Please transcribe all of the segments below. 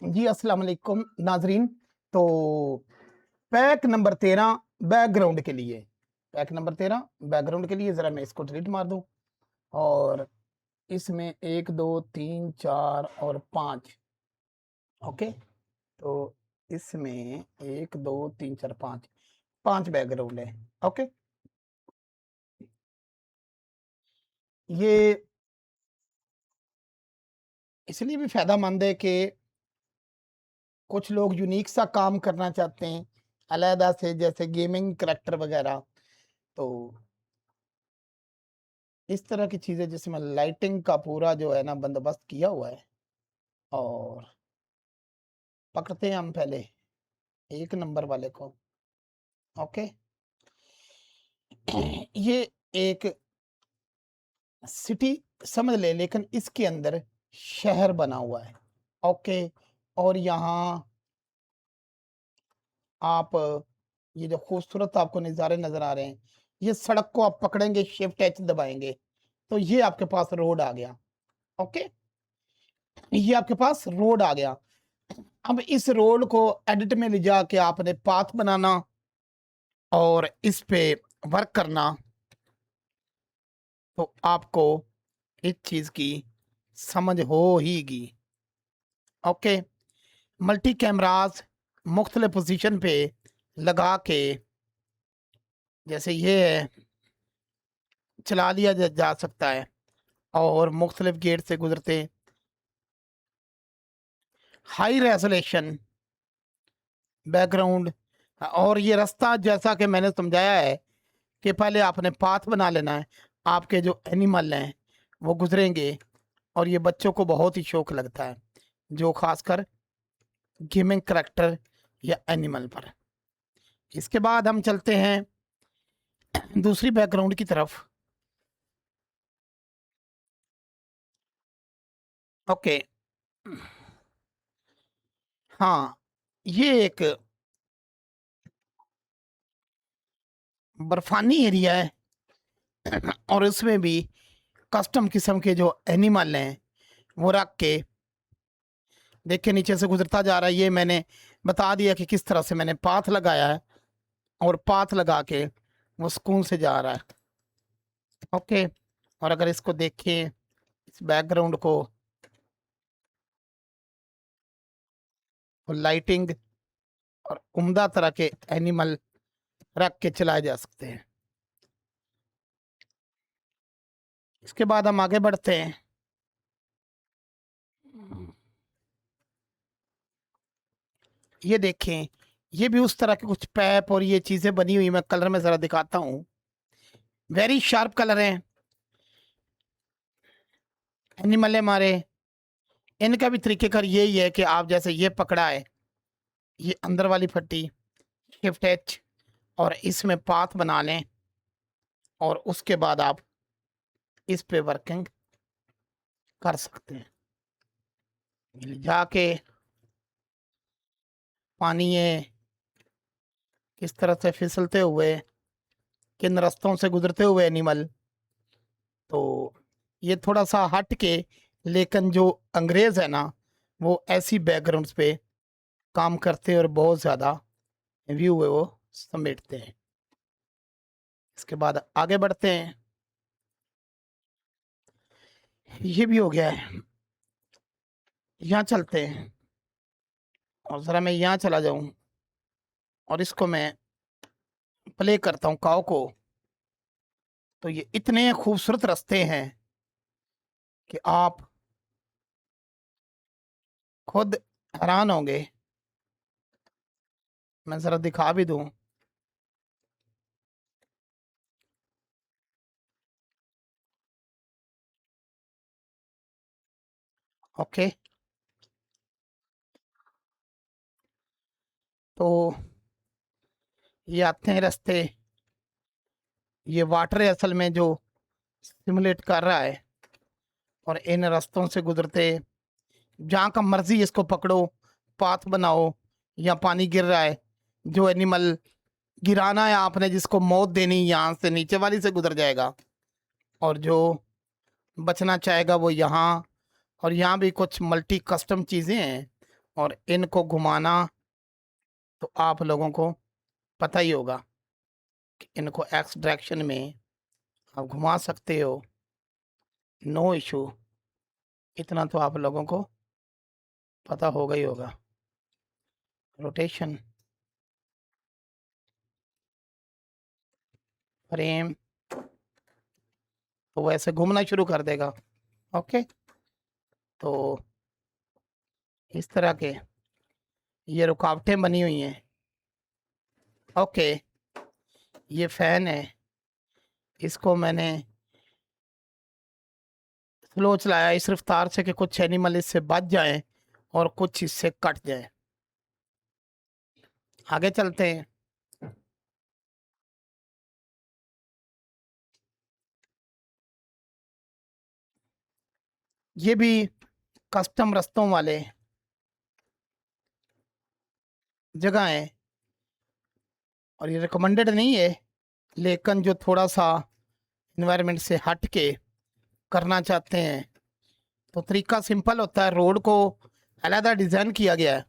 जी अस्सलाम वालेकुम नाजरीन। तो पैक नंबर 13 बैकग्राउंड के लिए, पैक नंबर 13 बैकग्राउंड के लिए ज़रा मैं इसको डिलीट मार दूँ और इसमें 1 2 3 4 और 5। ओके, तो इसमें 1 2 3 4 5 5 बैकग्राउंड है। ओके, ये इसलिए भी फ़ायदेमंद है कि कुछ लोग यूनिक सा काम करना चाहते हैं अलहदा से, जैसे गेमिंग करैक्टर वगैरह। तो इस तरह की चीज़ें जिसमें लाइटिंग का पूरा जो है ना बंदोबस्त किया हुआ है। और पकड़ते हैं हम पहले 1 नंबर वाले को। ओके, ये एक सिटी समझ लें, लेकिन इसके अंदर शहर बना हुआ है। ओके, और यहाँ आप ये जो खूबसूरत आपको नज़ारे नज़र आ रहे हैं, ये सड़क को आप पकड़ेंगे, शिफ्ट एच दबाएँगे, तो ये आपके पास रोड आ गया। ओके, ये आपके पास रोड आ गया। अब इस रोड को एडिट में ले जाके आपने पाथ बनाना और इस पे वर्क करना, तो आपको इस चीज़ की समझ हो हीगी। ओके, मल्टी कैमरास मुख्तलिफ पोजीशन पे लगा के, जैसे ये है, चला लिया जा सकता है और मुख्तलिफ गेट से गुजरते हाई रेजोल्यूशन बैकग्राउंड। और ये रास्ता जैसा कि मैंने समझाया है कि पहले आपने पाथ बना लेना है, आपके जो एनिमल हैं वो गुजरेंगे, और ये बच्चों को बहुत ही शौक लगता है, जो खासकर गेमिंग करैक्टर या एनिमल पर। इसके बाद हम चलते हैं दूसरी बैकग्राउंड की तरफ। ओके, हाँ, ये एक बर्फानी एरिया है और इसमें भी कस्टम किस्म के जो एनिमल हैं वो रख के, देखिए नीचे से गुजरता जा रहा है। ये मैंने बता दिया कि किस तरह से मैंने पाथ लगाया है, और पाथ लगा के वो सुकून से जा रहा है। ओके, और अगर इसको देखें, इस बैकग्राउंड को, तो लाइटिंग और उम्दा तरह के एनिमल रख के चलाए जा सकते हैं। इसके बाद हम आगे बढ़ते हैं। ये देखें, ये भी उस तरह के कुछ पैप और ये चीज़ें बनी हुई, मैं कलर में ज़रा दिखाता हूँ। वेरी शार्प कलर हैं, एनिमल है हमारे। इनका भी तरीक़ेकार यही है कि आप जैसे ये पकड़ा है, ये अंदर वाली फट्टी शिफ्ट एच, और इसमें पाथ बना लें, और उसके बाद आप इस पे वर्किंग कर सकते हैं। जाके पानी है किस तरह से फिसलते हुए, किन रास्तों से गुजरते हुए एनिमल। तो ये थोड़ा सा हट के, लेकिन जो अंग्रेज़ है ना, वो ऐसी बैकग्राउंड्स पे काम करते हैं और बहुत ज़्यादा व्यू है वो समेटते हैं। इसके बाद आगे बढ़ते हैं। ये भी हो गया है, यहाँ चलते हैं, और ज़रा मैं यहाँ चला जाऊँ और इसको मैं प्ले करता हूँ काव को। तो ये इतने खूबसूरत रास्ते हैं कि आप खुद हैरान होंगे। मैं ज़रा दिखा भी दूँ। ओके, तो ये आते हैं रास्ते, ये वाटर है असल में जो सिमुलेट कर रहा है, और इन रास्तों से गुजरते जहाँ का मर्जी इसको पकड़ो, पाथ बनाओ, या पानी गिर रहा है, जो एनिमल गिराना है आपने, जिसको मौत देनी, यहाँ से नीचे वाली से गुजर जाएगा, और जो बचना चाहेगा वो यहाँ। और यहाँ भी कुछ मल्टी कस्टम चीज़ें हैं, और इनको घुमाना तो आप लोगों को पता ही होगा कि इनको एक्स डायरेक्शन में आप घुमा सकते हो, नो इशू। इतना तो आप लोगों को पता होगा ही होगा। रोटेशन, फ्रेम, तो वैसे घूमना शुरू कर देगा। ओके, तो इस तरह के ये रुकावटें बनी हुई हैं। ओके, ये फैन है, इसको मैंने स्लो चलाया इस रफ्तार से कि कुछ एनिमल इससे बच जाएं और कुछ इससे कट जाए। आगे चलते हैं। ये भी कस्टम रस्तों वाले जगह है और ये रिकमेंडेड नहीं है, लेकिन जो थोड़ा सा इन्वायरमेंट से हट के करना चाहते हैं तो तरीका सिंपल होता है। रोड को अलहदा डिज़ाइन किया गया है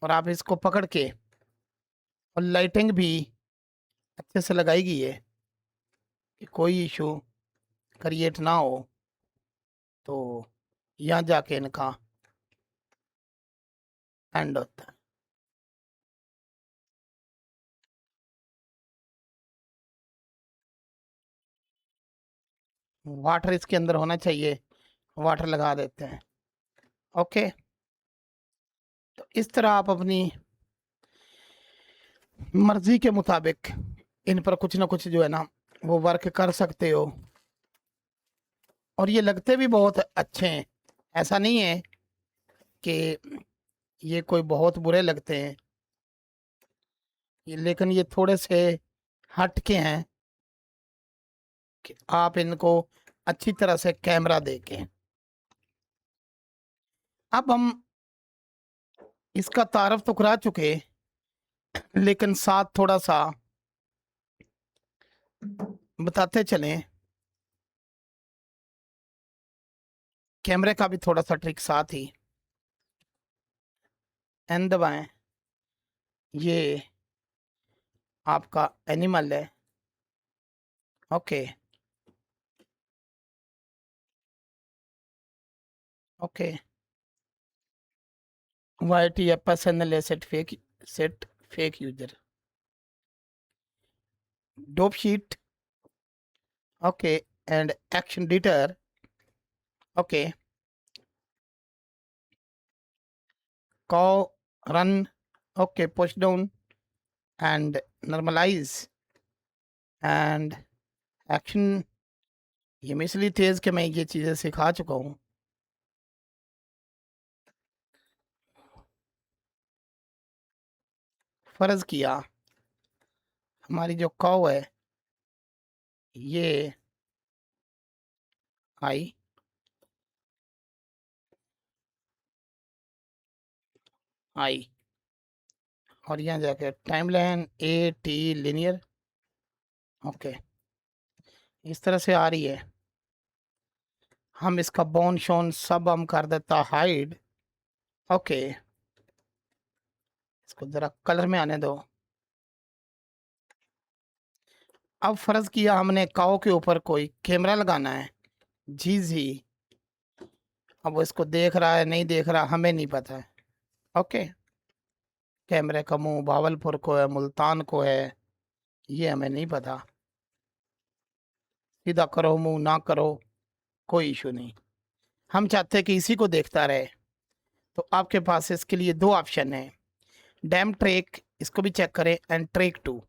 और आप इसको पकड़ के, और लाइटिंग भी अच्छे से लगाई गई है कि कोई इशू क्रिएट ना हो। तो यहाँ जाके इनका एंड होता है। वाटर इसके अंदर होना चाहिए, वाटर लगा देते हैं। ओके, तो इस तरह आप अपनी मर्जी के मुताबिक इन पर कुछ ना कुछ जो है ना वो वर्क कर सकते हो। और ये लगते भी बहुत अच्छे हैं, ऐसा नहीं है कि ये कोई बहुत बुरे लगते हैं, लेकिन ये थोड़े से हट के हैं कि आप इनको अच्छी तरह से कैमरा देके। अब हम इसका तारफ तो करा चुके, लेकिन साथ थोड़ा सा बताते चलें। कैमरे का भी थोड़ा सा ट्रिक साथ ही। एन दबाएं, ये आपका एनिमल है। Okay, okay, YTFSNL set fake user dope sheet. Okay, and action deter. Okay, cow run. Okay, push down and normalize and action। ये मैं इसलिए तेज कि मैं ये चीज़ें सिखा चुका हूँ। फर्ज किया हमारी जो काऊ है ये आई आई और यहाँ जाके टाइमलाइन AT लिनियर। ओके, इस तरह से आ रही है। हम इसका बोन शोन सब हम कर देता हाइड। ओके, इसको जरा कलर में आने दो। अब फर्ज किया हमने काऊ के ऊपर कोई कैमरा लगाना है। जी, अब वो इसको देख रहा है नहीं देख रहा हमें नहीं पता है। ओके, कैमरे का मुंह भावलपुर को है, मुल्तान को है, ये हमें नहीं पता। सीधा करो मुंह, ना करो कोई इशू नहीं। हम चाहते हैं कि इसी को देखता रहे। तो आपके पास इसके लिए दो ऑप्शन है। डैम ट्रैक, इसको भी चेक करें, एंड ट्रैक 2।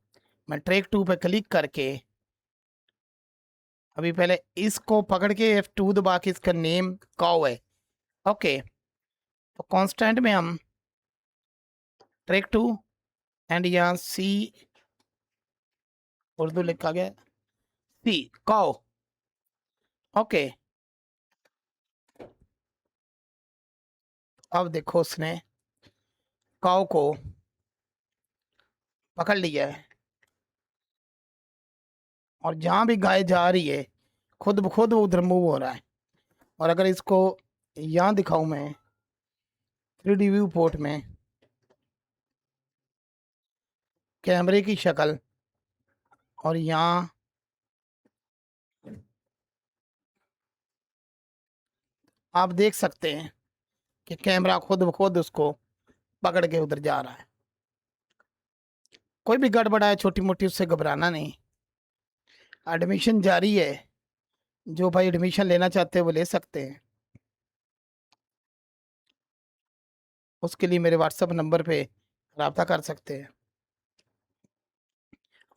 मैं ट्रैक 2 पे क्लिक करके अभी पहले इसको पकड़ के F2 दबा के, इसका नेम काउ है। ओके, तो कांस्टेंट में हम ट्रैक 2 एंड यहाँ C उर्दू लिखा गया, C काउ। ओके, अब देखो उसने काउ को पकड़ लिया है और जहां भी गाय जा रही है खुद ब खुद वो उधर मूव हो रहा है। और अगर इसको यहाँ दिखाऊं मैं 3D व्यू पोर्ट में कैमरे की शक्ल, और यहाँ आप देख सकते हैं कि कैमरा खुद ब खुद उसको पकड़ के उधर जा रहा है। कोई भी गड़बड़ आए छोटी मोटी, उससे घबराना नहीं। एडमिशन जारी है, जो भाई एडमिशन लेना चाहते हैं वो ले सकते हैं। उसके लिए मेरे व्हाट्सएप नंबर पे रब्ता कर सकते हैं।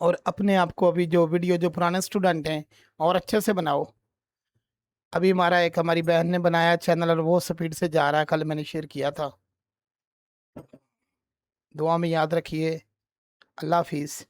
और अपने आप को अभी जो वीडियो जो पुराने स्टूडेंट हैं और अच्छे से बनाओ। अभी हमारी बहन ने बनाया चैनल और वो स्पीड से जा रहा है, कल मैंने शेयर किया था। दुआ में याद रखिए। अल्लाह हाफिज़।